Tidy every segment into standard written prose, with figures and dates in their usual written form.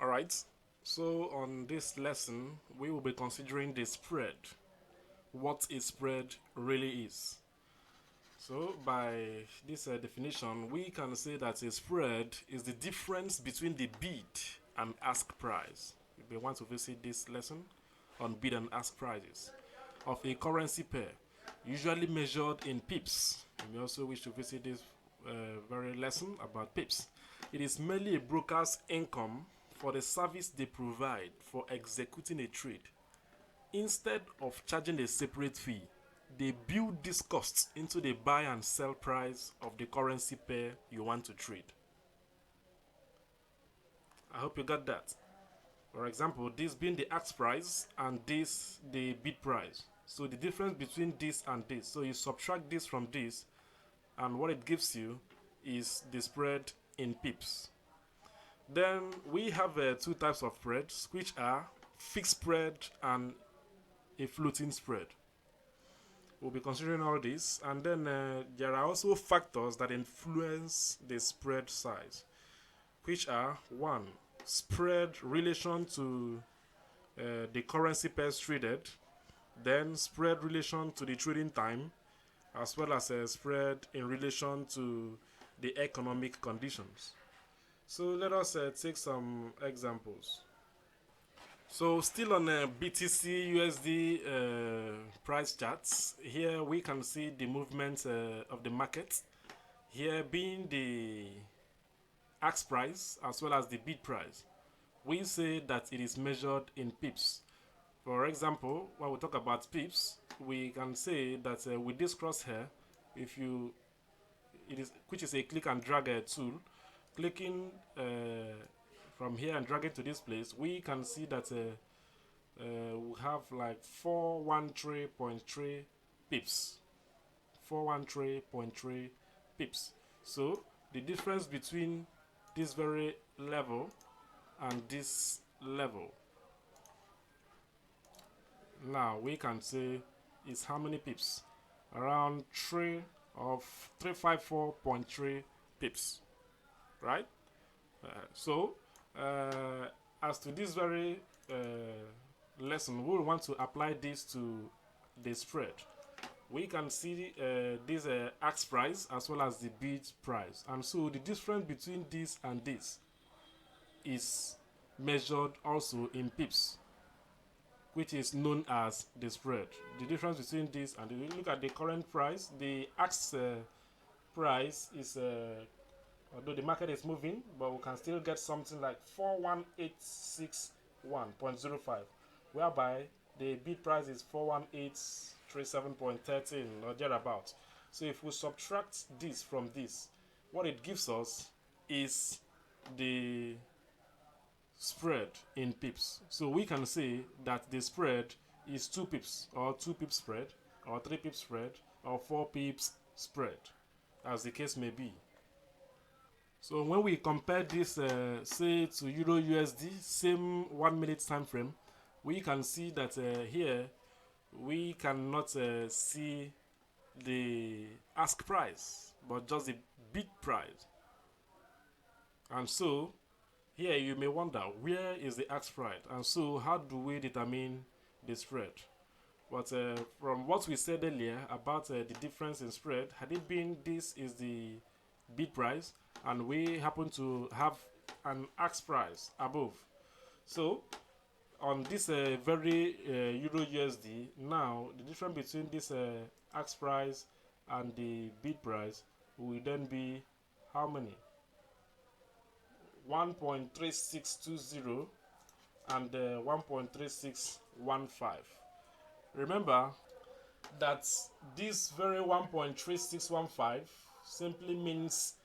Alright, so on this lesson we will be considering the spread, what a spread really is. So by this definition we can say that a spread is the difference between the bid and ask price. If you want to visit this lesson on bid and ask prices of a currency pair, usually measured in pips. You may also wish to visit this very lesson about pips. It is merely a broker's income for the service they provide for executing a trade. Instead of charging a separate fee, they build these costs into the buy and sell price of the currency pair you want to trade. I hope you got that. For example, this being the ask price and this the bid price. So the difference between this and this. So you subtract this from this, and what it gives you is the spread in pips. Then we have two types of spreads, which are fixed spread and a floating spread. We'll be considering all this, and then there are also factors that influence the spread size, which are: one, spread relation to the currency pairs traded, then spread relation to the trading time, as well as a spread in relation to the economic conditions. So let us take some examples. So still on BTC USD price charts, here we can see the movement of the market, here being the ask price as well as the bid price. We say that it is measured in pips. For example, when we talk about pips, we can say that with this crosshair, if you which is a click and drag tool, clicking from here and dragging to this place, we can see that we have like 413.3 pips. 413.3 pips. So the difference between this very level and this level, now we can say is how many pips? Around 354.3 pips, right? So as to this very lesson, we will want to apply this to the spread. We can see this ask price as well as the bid price, and so the difference between this and this is measured also in pips, which is known as the spread. The difference between this and if you look at the current price, the ask price is although the market is moving, but we can still get something like 41861.05, whereby the bid price is 41837.13 or thereabout. So if we subtract this from this, what it gives us is the spread in pips. So we can say that the spread is 2 pips, or 2 pips spread, or 3 pips spread, or 4 pips spread, as the case may be. So when we compare this say to Euro USD, same 1 minute time frame, we can see that here we cannot see the ask price, but just the bid price. And so here you may wonder, where is the ask price? And so how do we determine the spread? But from what we said earlier about the difference in spread, had it been this is the bid price and we happen to have an ask price above, so on this very Euro USD, now the difference between this ask price and the bid price will then be how many? 1.3620 and 1.3615. Remember that this very 1.3615 simply means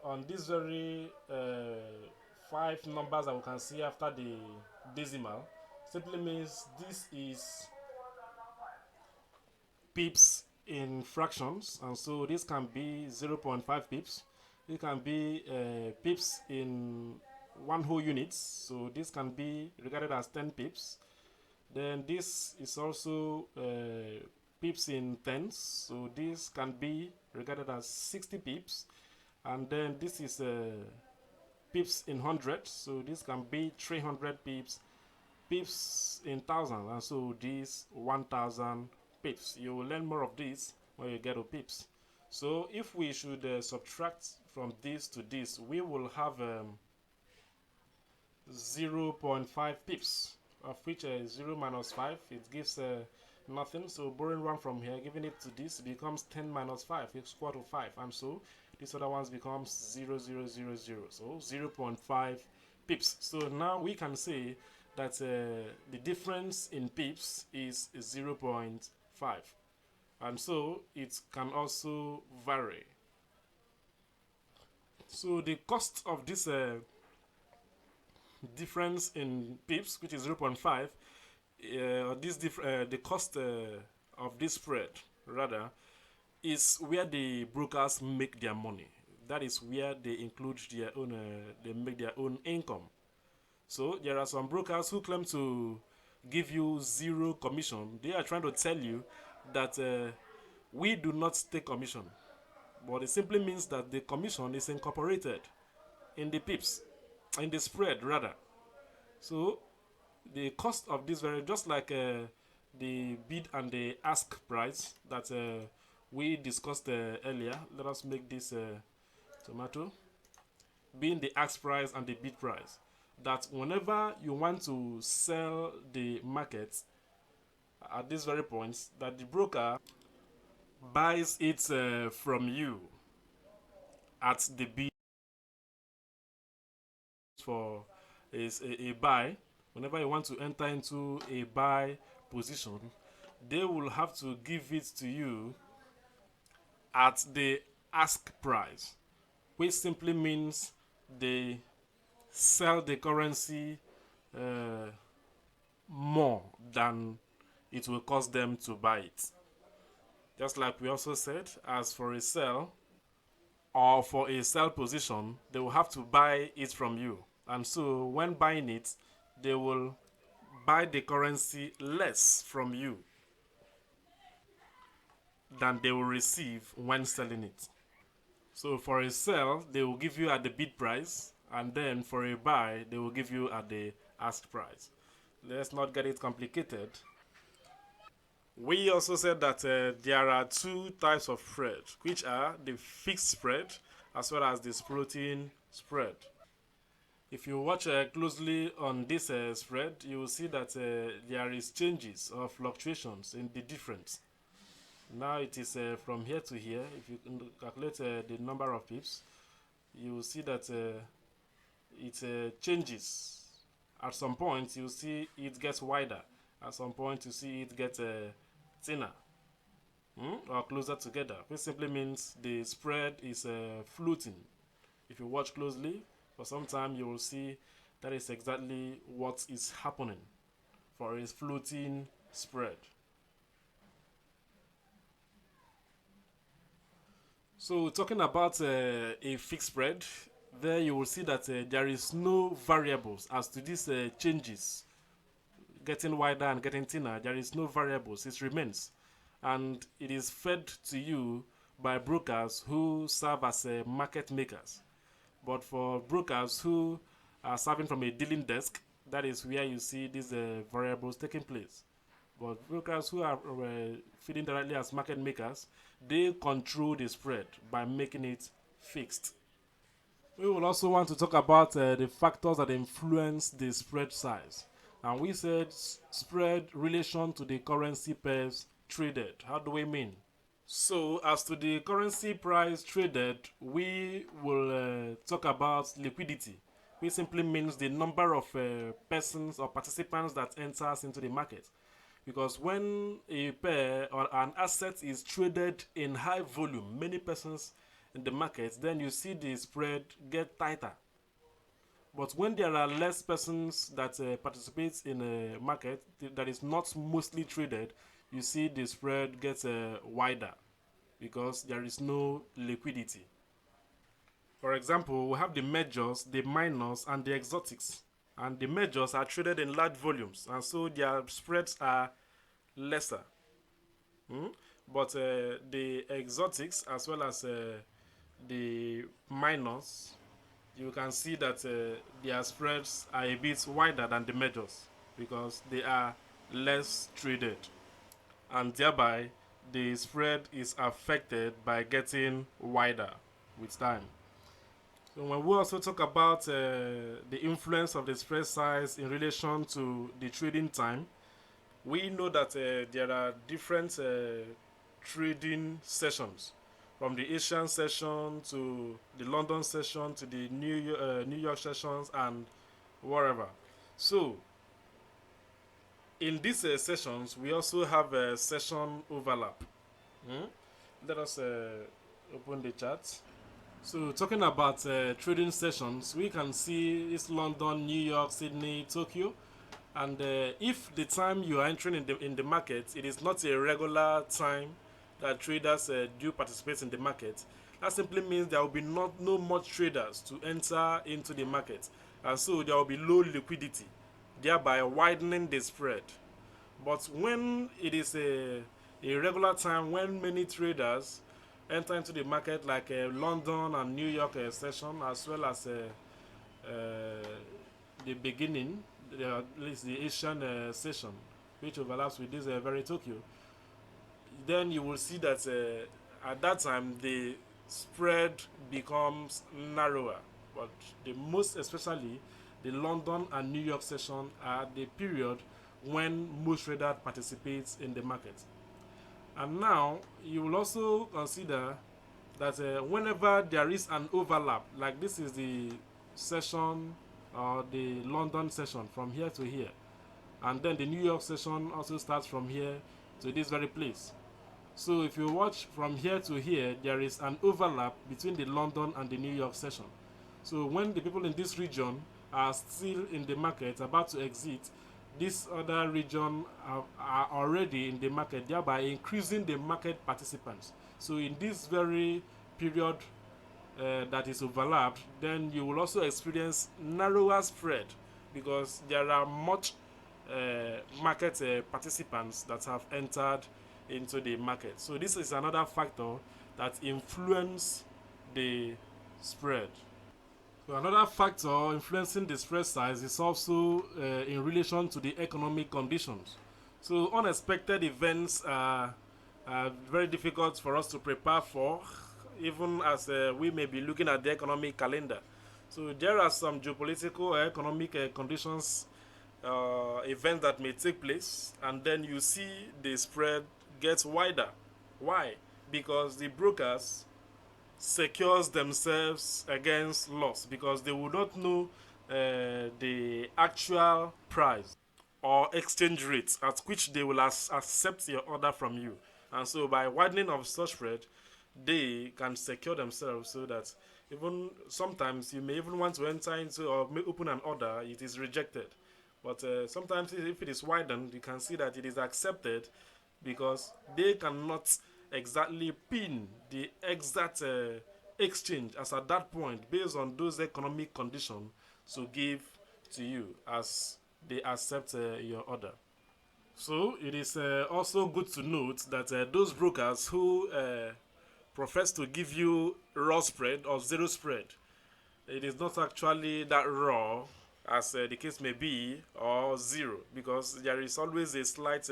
on this very 5 numbers that we can see after the decimal, simply means this is pips in fractions, and so this can be 0.5 pips. It can be pips in 1 whole unit, so this can be regarded as 10 pips. Then this is also pips in tens, so this can be regarded as 60 pips. And then this is pips in 100, so this can be 300 pips, pips in 1000, and so this 1000 pips. You will learn more of this when you get to pips. So if we should subtract from this to this, we will have 0.5 pips, of which 0 minus 5, it gives nothing. So borrowing 1 from here, giving it to this, becomes 10 minus 5 is equal to 5, and so this other ones becomes 0, 0, 0, 0, so 0.5 pips. So now we can say that the difference in pips is 0.5, and so it can also vary. So the cost of this difference in pips, which is 0.5, the cost of this spread rather is where the brokers make their money. That is where they include their own, they make their own income. So there are some brokers who claim to give you zero commission. They are trying to tell you that we do not take commission, but it simply means that the commission is incorporated in the pips, in the spread rather. So the cost of this very just like the bid and the ask price that we discussed earlier. Let us make this tomato being the ask price and the bid price, that whenever you want to sell the market at this very point, that the broker buys it from you at the bid for is a buy. Whenever you want to enter into a buy position, they will have to give it to you at the ask price, which simply means they sell the currency more than it will cost them to buy it. Just like we also said, as for a sell or for a sell position, they will have to buy it from you. And so when buying it, they will buy the currency less from you than they will receive when selling it. So for a sell, they will give you at the bid price, and then for a buy, they will give you at the ask price. Let's not get it complicated. We also said that there are two types of spread, which are the fixed spread as well as the floating spread. If you watch closely on this spread, you will see that there is changes or fluctuations in the difference. Now it is from here to here. If you calculate the number of pips, you will see that it changes. At some point, you see it gets wider. At some point, you see it gets thinner or closer together, which simply means the spread is floating. If you watch closely, for some time you will see that is exactly what is happening for a floating spread. So talking about a fixed spread, there you will see that there is no variables as to these changes, getting wider and getting thinner. There is no variables, it remains, and it is fed to you by brokers who serve as market makers. But for brokers who are serving from a dealing desk, that is where you see these variables taking place. But brokers who are feeding directly as market makers, they control the spread by making it fixed. We will also want to talk about the factors that influence the spread size. And we said spread relation to the currency pairs traded. How do we mean? So as to the currency price traded, we will talk about liquidity, which simply means the number of persons or participants that enters into the market. Because when a pair or an asset is traded in high volume, many persons in the market, then you see the spread get tighter. But when there are less persons that participate in a market that is not mostly traded, you see the spread gets wider because there is no liquidity. For example, we have the majors, the minors, and the exotics. And the majors are traded in large volumes, and so their spreads are lesser. But the exotics as well as the minors you can see that their spreads are a bit wider than the majors because they are less traded, and thereby the spread is affected by getting wider with time. So when we also talk about the influence of the spread size in relation to the trading time, we know that there are different trading sessions, from the Asian session to the London session to the New York sessions and wherever. So in these sessions, we also have a session overlap. Hmm? Let us open the chart. So talking about trading sessions, we can see it's London, New York, Sydney, Tokyo. And if the time you are entering in the market, it is not a regular time that traders do participate in the market, that simply means there will be no much traders to enter into the market, and so there will be low liquidity, thereby widening the spread. But when it is a regular time when many traders enter into the market, like London and New York session, as well as uh, the beginning, at least the Asian session, which overlaps with this very Tokyo, then you will see that at that time the spread becomes narrower. But the most especially the London and New York session are the period when most traders participate in the market. And now you will also consider that whenever there is an overlap, like this is the session or the London session from here to here, and then the New York session also starts from here to this very place. So if you watch from here to here, there is an overlap between the London and the New York session. So when the people in this region are still in the market about to exit, this other region are already in the market, thereby increasing the market participants. So in this very period that is overlapped, then you will also experience narrower spread because there are much market participants that have entered into the market. So this is another factor that influence the spread. So another factor influencing the spread size is also in relation to the economic conditions. So unexpected events are very difficult for us to prepare for, even as we may be looking at the economic calendar. So there are some geopolitical or economic conditions, events that may take place, and then you see the spread gets wider. Why? Because the brokers secures themselves against loss because they will not know the actual price or exchange rate at which they will accept your order from you. And so by widening of such spread, they can secure themselves so that even sometimes you may even want to enter into or may open an order, it is rejected. But sometimes if it is widened, you can see that it is accepted because they cannot exactly pin the exact exchange as at that point based on those economic conditions to give to you as they accept your order. So it is also good to note that those brokers who profess to give you raw spread or zero spread, it is not actually that raw as the case may be, or zero, because there is always a slight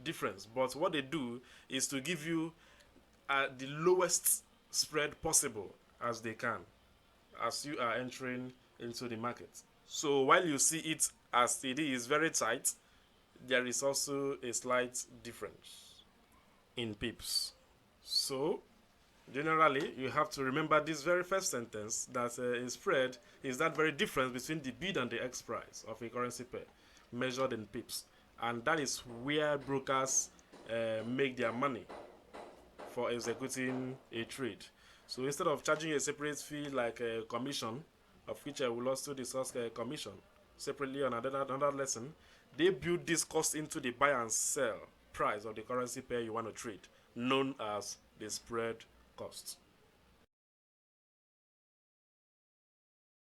difference. But what they do is to give you the lowest spread possible as they can as you are entering into the market. So while you see it as it is very tight, there is also a slight difference in pips. So generally, you have to remember this very first sentence, that a spread is that very difference between the bid and the X price of a currency pair measured in pips. And that is where brokers make their money for executing a trade. So instead of charging a separate fee like a commission, of which I will also discuss commission separately on another lesson, they build this cost into the buy and sell price of the currency pair you want to trade, known as the spread cost.